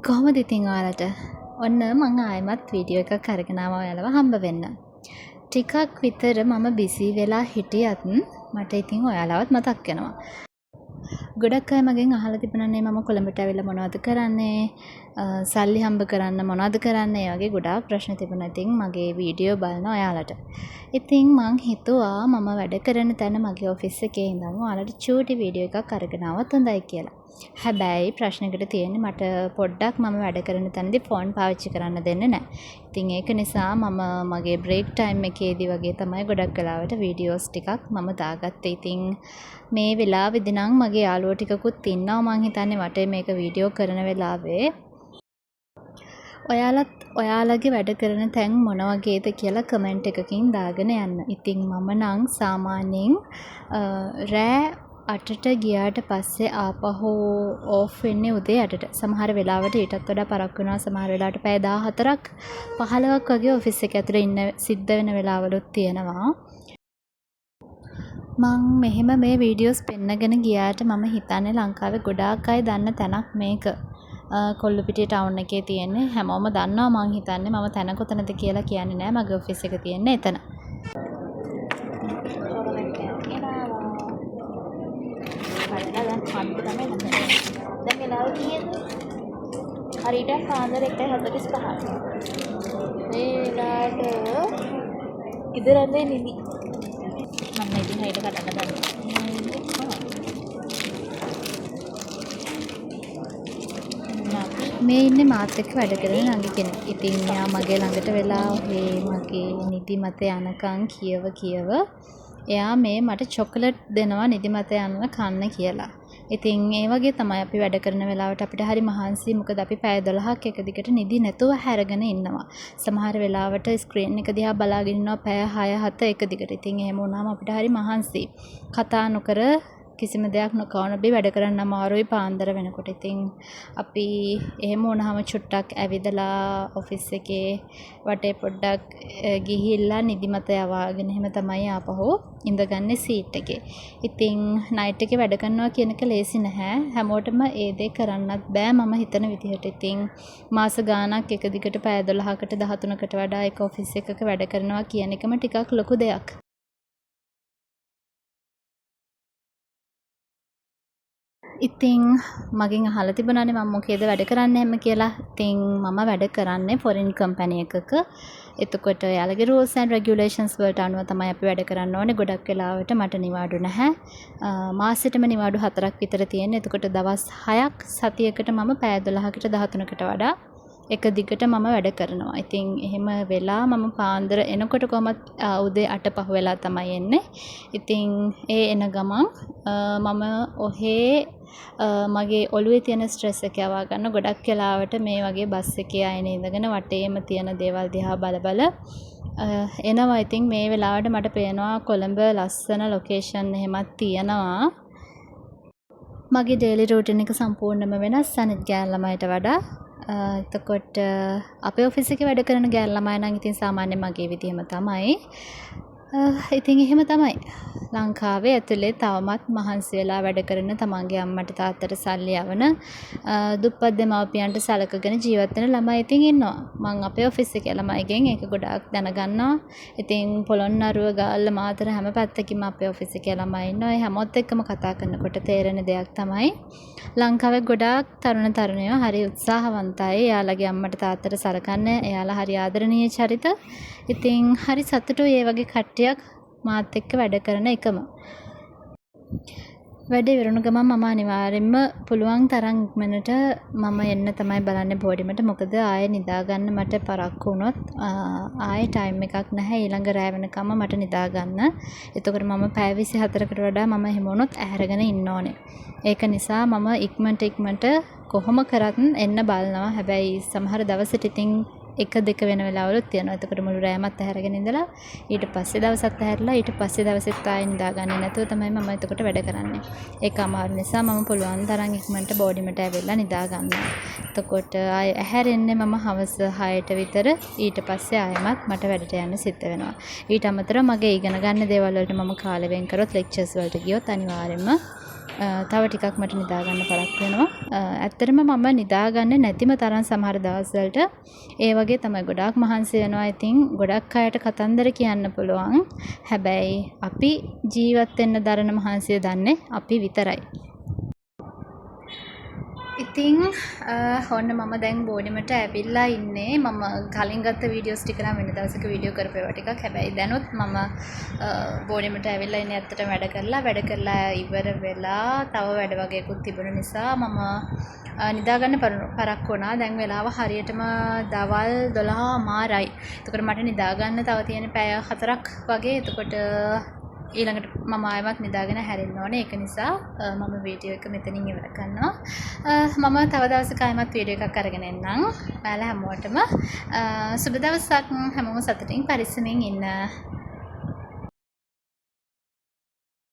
කොහොමද ඉතින් ඔයාලට? ඔන්න මං ආයෙමත් වීඩියෝ එකක් අරගෙන ආවා ඔයාලව හම්බ වෙන්න. ටිකක් විතර මම බිසි වෙලා හිටියත් මට ඉතින් ඔයාලවත් මතක් වෙනවා. ගොඩක් අය මගෙන් අහලා තිබුණානේ මම කොළඹට ඇවිල්ලා මොනවද කරන්නේ? සල්ලි හම්බ කරන්න මොනවද කරන්නේ? ඒ වගේ ගොඩාක් ප්‍රශ්න තිබුණා. ඉතින් මගේ වීඩියෝ බලන ඔයාලට. ඉතින් මං හිතුවා මම වැඩ කරන තැන මගේ ඔෆිස් එකේ ඉඳන් ඔයාලට චූටි වීඩියෝ එකක් අරගෙන ආවොත් හොඳයි කියලා. හැබැයි ප්‍රශ්නයකට තියෙන්නේ මට පොඩ්ඩක් මම වැඩ කරන තැනදී ෆෝන් පාවිච්චි කරන්න දෙන්නේ නැහැ. ඉතින් ඒක නිසා මම මගේ බ්‍රේක් ටයිම් එකේදී වගේ තමයි ගොඩක් වෙලාවට වීඩියෝස් ටිකක් මම දාගත්තේ. ඉතින් මේ වෙලාවේදී නම් මගේ යාළුවෝ ටිකකුත් ඉන්නවා මං හිතන්නේ වටේ මේක වීඩියෝ කරන වෙලාවේ. ඔයාලත් ඔයාලගේ වැඩ කරන තැන් මොන වගේද කියලා කමෙන්ට් එකකින් දාගෙන යන්න. ඉතින් මම නම් සාමාන්‍යයෙන් රෑ 8ට ගියාට පස්සේ ආපහු ඕෆ් වෙන්නේ උදේ 8ට. සමහර වෙලාවට ඊටත් වඩා පරක් වෙනවා. සමහර වෙලාවට පැය 14ක් 15ක් වගේ ඔෆිස් එක ඇතුලේ ඉන්න සිද්ධ වෙන වෙලාවලුත් තියෙනවා. මං මෙහෙම මේ වීඩියෝස් පෙන්නගෙන ගියාට මම හිතන්නේ ලංකාවේ ගොඩාක් අය දන්න තැනක් මේක. කොල්ලුපිටිය ටවුන් එකේ තියෙන්නේ. හැමෝම දන්නවා මං හිතන්නේ. මම තැන කොතනද කියලා කියන්නේ නැහැ. මගේ ඔෆිස් එක තියෙන්නේ එතන. දැන් වෙලාව කීයද? හරියට පාන්දර 1:45. මේ වෙලාවට ඉදරන්නේ නිදි. මම ඉතින් හයිට කඩන්න ගන්නවා. මේ ඉන්නේ මාත් එක්ක වැඩ කරන නංගි කෙනෙක්. ඉතින් එයා මගේ ළඟට වෙලා මගේ නිදිමත යනකම් කියව එයා මේ මට චොකලට් දෙනවා නිදිමත යන කන්න කියලා. ඉතින් ඒ වගේ තමයි අපි වැඩ කරන වෙලාවට අපිට හරි මහන්සි. මොකද අපි පැය 12ක් එක දිගට නිදි නැතුව හැරගෙන ඉන්නවා. සමහර වෙලාවට ස්ක්‍රීන් එක දිහා බලාගෙන ඉන්නවා පැය 6-7 එක දිගට. ඉතින් එහෙම වුණාම අපිට හරි මහන්සි. කතා නොකර කිසිම දෙයක් නොකවන අපි වැඩ කරන්න අමාරුයි පාන්දර වෙනකොට. ඉතින් අපි එහෙම වුණාම චුට්ටක් ඇවිදලා ඔෆිස් එකේ වටේ පොඩ්ඩක් ගිහිල්ලා නිදිමත යවාගෙන එහෙම තමයි ආපහු ඉඳගන්නේ සීට් එකේ. ඉතින් නයිට් එකේ වැඩ කරනවා කියන එක ලේසි නැහැ. හැමෝටම ඒ දේ කරන්නත් බෑ මම හිතන විදිහට. ඉතින් මාස ගාණක් එක දිගට පැය 12කට 13කට වඩා එක ඔෆිස් එකක වැඩ කරනවා කියන එකම ටිකක් ලොකු දෙයක්. ඉතින් මගෙන් අහලා තිබුණානේ මම මොකේද වැඩ කරන්නේ හැම කියලා. ඉතින් මම වැඩ කරන්නේ ෆොරින් කම්පැනි එකක. එතකොට එයාලගේ rules and regulations වලට අනුව තමයි අපි වැඩ කරන්න ඕනේ. ගොඩක් වෙලාවට මට නිවාඩු නැහැ. මාසෙටම නිවාඩු 4ක් විතර තියෙනවා. එතකොට දවස් 6ක් සතියකට මම පැය 12කට 13කට වඩා එක දිගට මම වැඩ කරනවා. ඉතින් එහෙම වෙලා මම පාන්දර එනකොට කොහමත් උදේ 8 පහ වෙලා තමයි එන්නේ. ඉතින් ඒ එන ගමන් මම ඔහේ මගේ ඔළුවේ තියෙන ස්ට්‍රෙස් එක යවා ගන්න ගොඩක් වෙලාවට මේ වගේ බස් එකේ ආයෙනේ ඉඳගෙන වටේම තියෙන දේවල් දිහා බල එනවා. ඉතින් මේ වෙලාවට මට පේනවා කොළඹ ලස්සන ලොකේෂන් එහෙමත් තියෙනවා. මගේ ඩේලි රූටින් එක සම්පූර්ණයෙන්ම වෙනස් අනිත් ගෑන් ළමයිට වඩා. එතකොට අපේ ඔෆිස් එකේ වැඩ කරන ගෑන් ළමයි නම් ඉතින් සාමාන්‍යයෙන් මගේ විදිහම තමයි. ඉතින් එහෙම තමයි. ලංකාවේ ඇතුලේ තවමත් මහන්සි වෙලා වැඩ කරන තමන්ගේ අම්මට තාත්තට සල්ලි යවන දුප්පත් දෙමව්පියන්ට සලකගෙන ජීවත් වෙන ළමයි ඉතින් ඉන්නවා. මම අපේ ඔෆිස් එකේ ළමයිගෙන් ඒක ගොඩාක් දැනගන්නවා. ඉතින් පොළොන්නරුව ගාල්ල මාතර හැම පැත්තකින්ම අපේ ඔෆිස් එකේ ළමයි ඉන්නවා. ඒ හැමෝත් එක්කම කතා කරනකොට තේරෙන දෙයක් තමයි ලංකාවේ ගොඩාක් තරුණ තරුණියෝ හරි උත්සාහවන්තයි. එයාලගේ අම්මට තාත්තට සලකන්න එයාලා හරි ආදරණීය චරිත. ඉතින් හරි සතුටුයි ඒ වගේ කට්ටියක් මාත් එක්ක වැඩ කරන එකම. වැඩ ඉවරන ගමන් මම අනිවාර්යෙන්ම පුළුවන් තරම් ඉක්මනට මම එන්න තමයි බලන්නේ බෝඩිමට. මොකද ආයෙ නිදා ගන්න මට පරක්කු වුණොත් ආයෙ ටයිම් එකක් නැහැ ඊළඟ රෑ වෙනකම්ම මට නිදා ගන්න. එතකොට මම පැය 24කට වඩා මම එහෙම වුණොත් ඇහැරගෙන ඉන්න ඕනේ. ඒක නිසා මම ඉක්මනට කොහොම කරත් එන්න බලනවා. හැබැයි සමහර දවසට ඉතින් 1-2 වෙන වෙලාවලුත් තියෙනවා. එතකොට මුළු රෑමත් ඇහැරගෙන ඉඳලා ඊට පස්සේ දවසත් ඇහැරලා ඊට පස්සේ දවසෙත් ආයෙ නිදාගන්නේ නැතුව තමයි මම එතකොට වැඩ කරන්නේ. ඒක අමාරු නිසා මම පුළුවන් තරම් ඉක්මනට බෝඩිමට ඇවිල්ලා නිදා ගන්නවා. එතකොට ආයෙ ඇහැරෙන්නේ මම හවස 6ට විතර. ඊට පස්සේ ආයෙමත් මට වැඩට යන්න සිද්ධ වෙනවා. ඊට අමතරව මගේ ඉගෙන ගන්න දේවල් වලට මම කාලෙ වෙන් කරොත් ලෙක්චර්ස් වලට ගියොත් අනිවාර්යෙන්ම තව ටිකක් මට නිදාගන්න පරක් වෙනවා. ඇත්තටම මම නිදාගන්නේ නැතිම තරම් සමහර දවස්වලට ඒ වගේ තමයි ගොඩාක් මහන්සි වෙනවා. ඉතින් ගොඩක් අයට කතන්දර කියන්න පුළුවන්. හැබැයි අපි ජීවත් වෙන්න දරන මහන්සිය දන්නේ අපි විතරයි. ඉතින් ඔන්න මම දැන් බෝඩිමට ඇවිල්ලා ඉන්නේ. මම කලින් ගත්ත වීඩියෝස් ටික නම් වෙන දවසක වීඩියෝ කරපේවා ටිකක්. හැබැයි දැනුත් මම බෝඩිමට ඇවිල්ලා ඉන්නේ ඇත්තටම වැඩ කරලා ඉවර වෙලා තව වැඩ වගේකුත් තිබුණ නිසා මම නිදාගන්න පරක් වුණා. දැන් වෙලාව හරියටම දවල් 12:00මාරයි. එතකොට මට නිදාගන්න තව තියෙන පැය 4ක් වගේ. එතකොට ඊළඟට මම ආයෙමත් නිදාගෙන හැරෙන්න ඕනේ. ඒක නිසා මම වීඩියෝ එක මෙතනින් ඉවර කරනවා. මම තව දවසක ආයෙමත් වීඩියෝ එකක් අරගෙන එන්නම්. ඔයාලා හැමෝටම සුබ දවසක්. හැමෝම සතුටින් පරිස්සමින් ඉන්න.